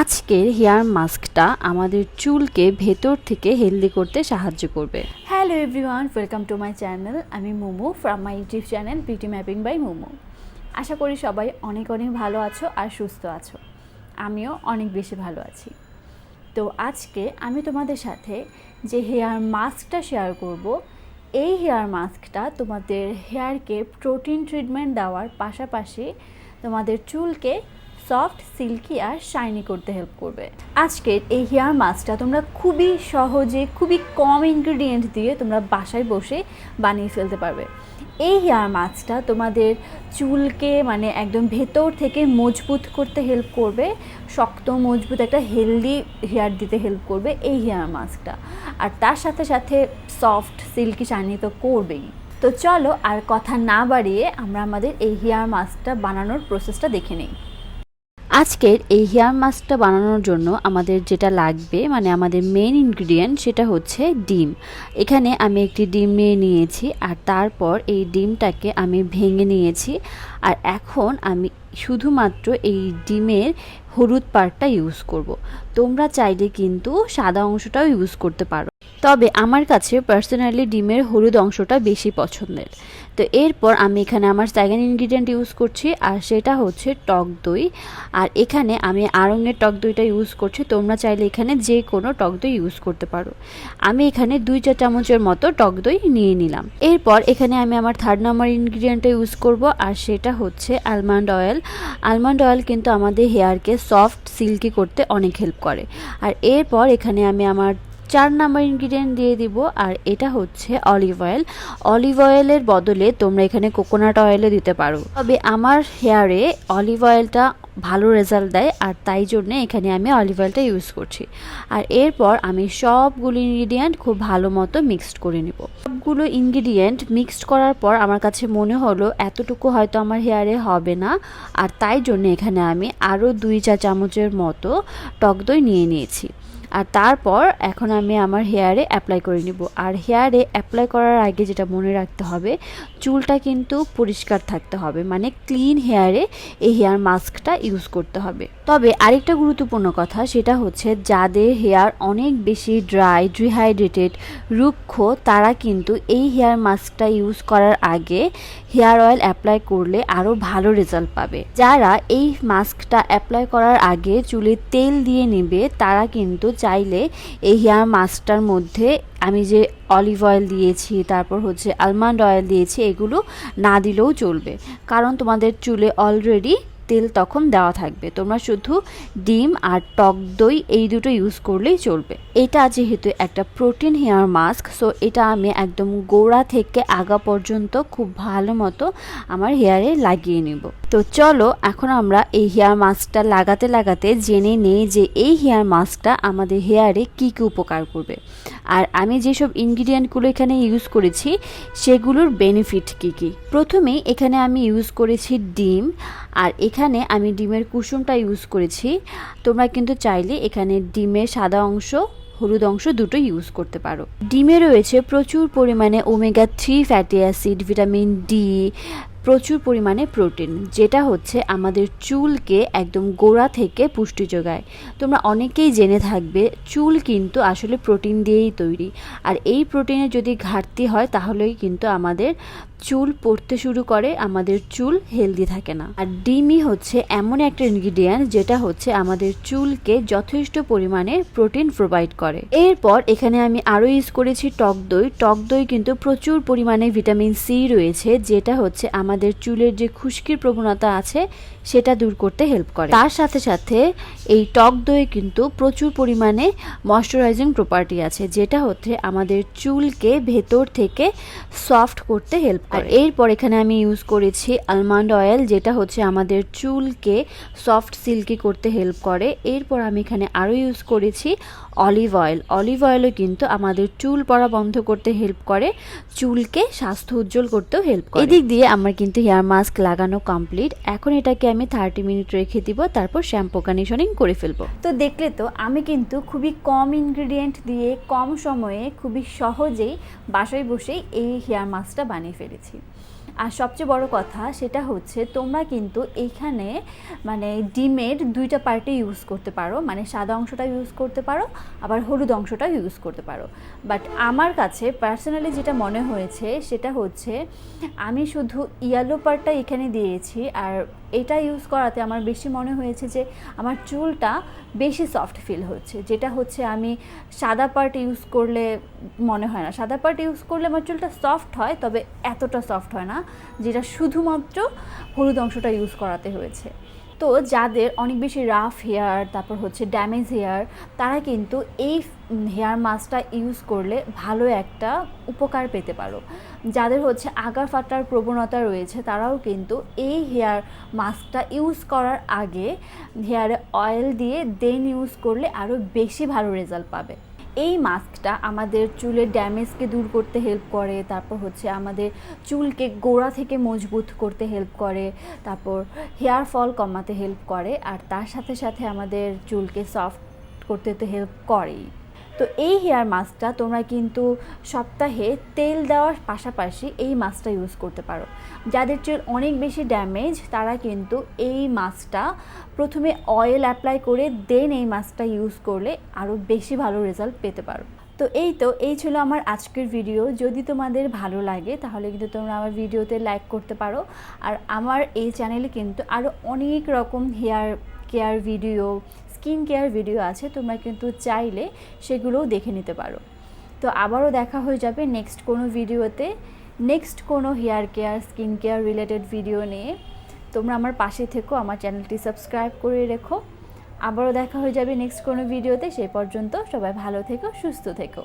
আজকের হেয়ার মাস্কটা আমাদের চুলকে ভেতর থেকে হেলদি করতে সাহায্য করবে। Hello everyone, welcome to my channel. আমি Momo from my YouTube channel beauty mapping by Momo. আশা করি সবাই অনেক অনেক ভালো আছো আর সুস্থ আছো। আমিও অনেক বেশি ভালো আছি। তো আজকে আমি তোমাদের সাথে যে হেয়ার মাস্কটা শেয়ার করব, এই হেয়ার মাস্কটা তোমাদের হেয়ারকে প্রোটিন ট্রিটমেন্ট দেওয়ার পাশাপাশি তোমাদের চুলকে সফট, সিল্কি আর শাইনি করতে হেল্প করবে। আজকের এই হেয়ার মাস্কটা তোমরা খুবই সহজে, খুবই কম ইনগ্রিডিয়েন্ট দিয়ে তোমরা বাসায় বসে বানিয়ে ফেলতে পারবে। এই হেয়ার মাস্কটা তোমাদের চুলকে একদম ভেতর থেকে মজবুত করতে হেল্প করবে, শক্ত মজবুত একটা হেলদি হেয়ার দিতে হেল্প করবে এই হেয়ার মাস্কটা। আর তার সাথে সাথে সফট, সিল্কি, শাইনি তো করবেই। তো চলো আর কথা না বাড়িয়ে আমরা আমাদের এই হেয়ার মাস্কটা বানানোর প্রসেসটা দেখে নিই। আজকের এই হেয়ার মাস্কটা বানানোর জন্য আমাদের যেটা লাগবে আমাদের মেইন ইনগ্রিডিয়েন্ট সেটা হচ্ছে ডিম। এখানে আমি একটি ডিম নিয়ে নিয়েছি আর তারপর এই ডিমটাকে আমি ভেঙে নিয়েছি। আর এখন আমি শুধুমাত্র এই ডিমের হলুদ পার্টটা ইউজ করব। তোমরা চাইলে কিন্তু সাদা অংশটাও ইউজ করতে পারো, তবে আমার কাছে পার্সোনালি ডিমের হলুদ অংশটা বেশি পছন্দের। তো এরপর আমি এখানে আমার সেকেন্ড ইনগ্রিডিয়েন্ট ইউজ করছি আর সেটা হচ্ছে টক দই। আর এখানে আমি আড়ঙের টক দইটা ইউজ করছি, তোমরা চাইলে এখানে যে কোনো টক দই ইউজ করতে পারো। আমি এখানে 2 চা চামচের মতো টক দই নিয়ে নিলাম। এরপর এখানে আমি আমার থার্ড নাম্বার ইনগ্রিডিয়েন্টটা ইউজ করব আর সেটা হচ্ছে আলমন্ড অয়েল। আলমন্ড অয়েল কিন্তু আমাদের হেয়ারকে সফট, সিল্কি করতে অনেক হেল্প করে। আর এরপর এখানে আমি আমার 4 নাম্বার ইনগ্রিডিয়েন্ট দিয়ে দিব আর এটা হচ্ছে অলিভ অয়েল। অলিভ অয়েলের বদলে তোমরা এখানে কোকোনাট অয়েলও দিতে পারো, তবে আমার হেয়ারে অলিভ অয়েলটা ভালো রেজাল্ট দেয় আর তাই জন্যে এখানে আমি অলিভ অয়েলটা ইউজ করছি। আর এরপর আমি সবগুলো ইনগ্রিডিয়েন্ট খুব ভালো মতো মিক্সড করে নেব। সবগুলো ইনগ্রিডিয়েন্ট মিক্সড করার পর আমার কাছে মনে হলো এতটুকু হয়তো আমার হেয়ারে হবে না, আর তাই জন্য এখানে আমি আরও 2 চা চামচের মতো টক দই নিয়ে নিয়েছি। আর তারপর এখন আমি আমার হেয়ারে অ্যাপ্লাই করে নিব। আর হেয়ারে অ্যাপ্লাই করার আগে যেটা মনে রাখতে হবে, চুলটা কিন্তু পরিষ্কার থাকতে হবে, ক্লিন হেয়ারে এই হেয়ার মাস্কটা ইউজ করতে হবে। তবে আরেকটা গুরুত্বপূর্ণ কথা, সেটা হচ্ছে যাদের হেয়ার অনেক বেশি ড্রাই, ডিহাইড্রেটেড, রুক্ষ, তারা কিন্তু এই হেয়ার মাস্কটা ইউজ করার আগে হেয়ার অয়েল অ্যাপ্লাই করলে আরও ভালো রেজাল্ট পাবে। যারা এই মাস্কটা অ্যাপ্লাই করার আগে চুলে তেল দিয়ে নেবে, তারা কিন্তু চাইলে এই হেয়ার মাস্কটার মধ্যে আমি যে অলিভ অয়েল দিয়েছি, তারপর হচ্ছে আলমন্ড অয়েল দিয়েছি, এগুলো না দিলেও চলবে, কারণ তোমাদের চুলে অলরেডি তেল তখন দেওয়া থাকবে। তোমরা শুধু ডিম আর টক দই এই দুটো ইউজ করলেই চলবে। এটা যেহেতু একটা প্রোটিন হেয়ার মাস্ক, সো এটা আমি একদম গোড়া থেকে আগা পর্যন্ত খুব ভালো মতো আমার হেয়ারে লাগিয়ে নেব। তো চলো এখন আমরা এই হেয়ার মাস্কটা লাগাতে লাগাতে জেনে নেই যে এই হেয়ার মাস্কটা আমাদের হেয়ারে কী কী উপকার করবে আর আমি যেসব ইনগ্রিডিয়েন্টগুলো এখানে ইউজ করেছি সেগুলোর বেনিফিট কী কী। প্রথমেই এখানে আমি ইউজ করেছি ডিম, আর এখানে আমি ডিমের কুসুমটা ইউজ করেছি। তোমরা কিন্তু চাইলে এখানে ডিমের সাদা অংশ, হলুদ অংশ দুটো ইউজ করতে পারো। ডিমে রয়েছে প্রচুর পরিমাণে omega-3 fatty acid, vitamin D, প্রচুর পরিমাণে প্রোটিন, যেটা হচ্ছে আমাদের চুলকে একদম গোড়া থেকে পুষ্টি যোগায়। তোমরা অনেকেই জেনে থাকবে চুল কিন্তু আসলে প্রোটিন দিয়েই তৈরি, আর এই প্রোটিনের যদি ঘাটতি হয় তাহলেই কিন্তু আমাদের চুল পড়তে শুরু করে, আমাদের চুল হেলদি থাকে না। আর ডিমই হচ্ছে এমন একটা ইনগ্রিডিয়েন্ট যেটা হচ্ছে আমাদের চুলকে যথেষ্ট পরিমাণে প্রোটিন প্রোভাইড করে। এরপর এখানে আমি আরও ইউজ করেছি টক দই। টক দই কিন্তু প্রচুর পরিমাণে ভিটামিন সি রয়েছে, যেটা হচ্ছে আমাদের চুলের যে খুশকির প্রবণতা আছে সেটা দূর করতে হেল্প করে। তার সাথে সাথে এই টক দই কিন্তু প্রচুর পরিমাণে ময়শ্চারাইজিং প্রপার্টি আছে, যেটা হচ্ছে আমাদের চুলকে ভেতর থেকে সফট করতে হেল্প করে। আর এরপর এখানে আমি ইউজ করেছি আলমন্ড অয়েল, যেটা হচ্ছে আমাদের চুলকে সফট, সিল্কি করতে হেল্প করে। এরপর আমি এখানে আরও ইউজ করেছি অলিভ অয়েল। অলিভ অয়েলও কিন্তু আমাদের চুল পড়া বন্ধ করতে হেল্প করে, চুলকে স্বাস্থ্য উজ্জ্বল করতেও হেল্প করে। এদিক দিয়ে আমার কিন্তু হেয়ার মাস্ক লাগানো কমপ্লিট। এখন এটাকে আমি 30 মিনিট রেখে দিব, তারপর শ্যাম্পু কন্ডিশনিং করে ফেলবো। তো দেখলে তো আমি কিন্তু খুবই কম ইনগ্রিডিয়েন্ট দিয়ে কম সময়ে খুবই সহজেই বাসায় বসেই এই হেয়ার মাস্কটা বানিয়ে ফেলেছি। আর সবচেয়ে বড় কথা সেটা হচ্ছে তোমরা কিন্তু এইখানে মানে ডিমের দুইটা পার্টে ইউজ করতে পারো, মানে সাদা অংশটা ইউজ করতে পারো আবার হলুদ অংশটা ইউজ করতে পারো। বাট আমার কাছে পার্সোনালি যেটা মনে হয়েছে সেটা হচ্ছে আমি শুধু ইয়েলো পার্টটা এখানে দিয়েছি, আর এটা ইউজ করাতে আমার বেশি মনে হয়েছে যে আমার চুলটা বেশি সফট ফিল হচ্ছে, যেটা হচ্ছে আমি সাদা পার্ট ইউজ করলে মনে হয় না। সাদা পার্ট ইউজ করলে আমার চুলটা সফট হয়, তবে এতটা সফট হয় না, যেটা শুধুমাত্র হলুদ অংশটা ইউজ করাতে হয়েছে। তো যাদের অনেক বেশি রাফ হেয়ার, তারপর হচ্ছে ড্যামেজ হেয়ার, তারা কিন্তু এই হেয়ার মাস্কটা ইউজ করলে ভালো একটা উপকার পেতে পারো। যাদের হচ্ছে আগা ফাটার প্রবণতা রয়েছে তারাও কিন্তু এই হেয়ার মাস্কটা ইউজ করার আগে হেয়ারে অয়েল দিয়ে দেন ইউজ করলে আরও বেশি ভালো রেজাল্ট পাবে। এই মাস্কটা আমাদের চুলের ড্যামেজকে দূর করতে হেল্প করে, তারপর হচ্ছে আমাদের চুলকে গোড়া থেকে মজবুত করতে হেল্প করে, তারপর হেয়ার ফল কমাতে হেল্প করে, আর তার সাথে সাথে আমাদের চুলকে সফট করতে তো হেল্প করেই। তো এই হেয়ার মাস্কটা তোমরা কিন্তু সপ্তাহে তেল দেওয়ার পাশাপাশি এই মাস্কটা ইউজ করতে পারো। যাদের চুল অনেক বেশি ড্যামেজ তারা কিন্তু এই মাস্কটা প্রথমে অয়েল অ্যাপ্লাই করে দেন এই মাস্কটা ইউজ করলে আরও বেশি ভালো রেজাল্ট পেতে পারো। তো এই ছিল আমার আজকের ভিডিও। যদি তোমাদের ভালো লাগে তাহলে কিন্তু তোমরা আমার ভিডিওতে লাইক করতে পারো। আর আমার এই চ্যানেলে কিন্তু আরও অনেক রকম hair care video, skin care video আছে, তোমরা কিন্তু চাইলে সেগুলোও দেখে নিতে পারো। তো আবারও দেখা হয়ে যাবে নেক্সট কোনো ভিডিওতে, নেক্সট কোনো hair care skin care related video নিয়ে। তোমরা আমার পাশে থেকো, আমার চ্যানেলটি সাবস্ক্রাইব করে রেখো। আবারও দেখা হয়ে যাবে নেক্সট কোনো ভিডিওতে। সেই পর্যন্ত সবাই ভালো থেকো, সুস্থ থেকো।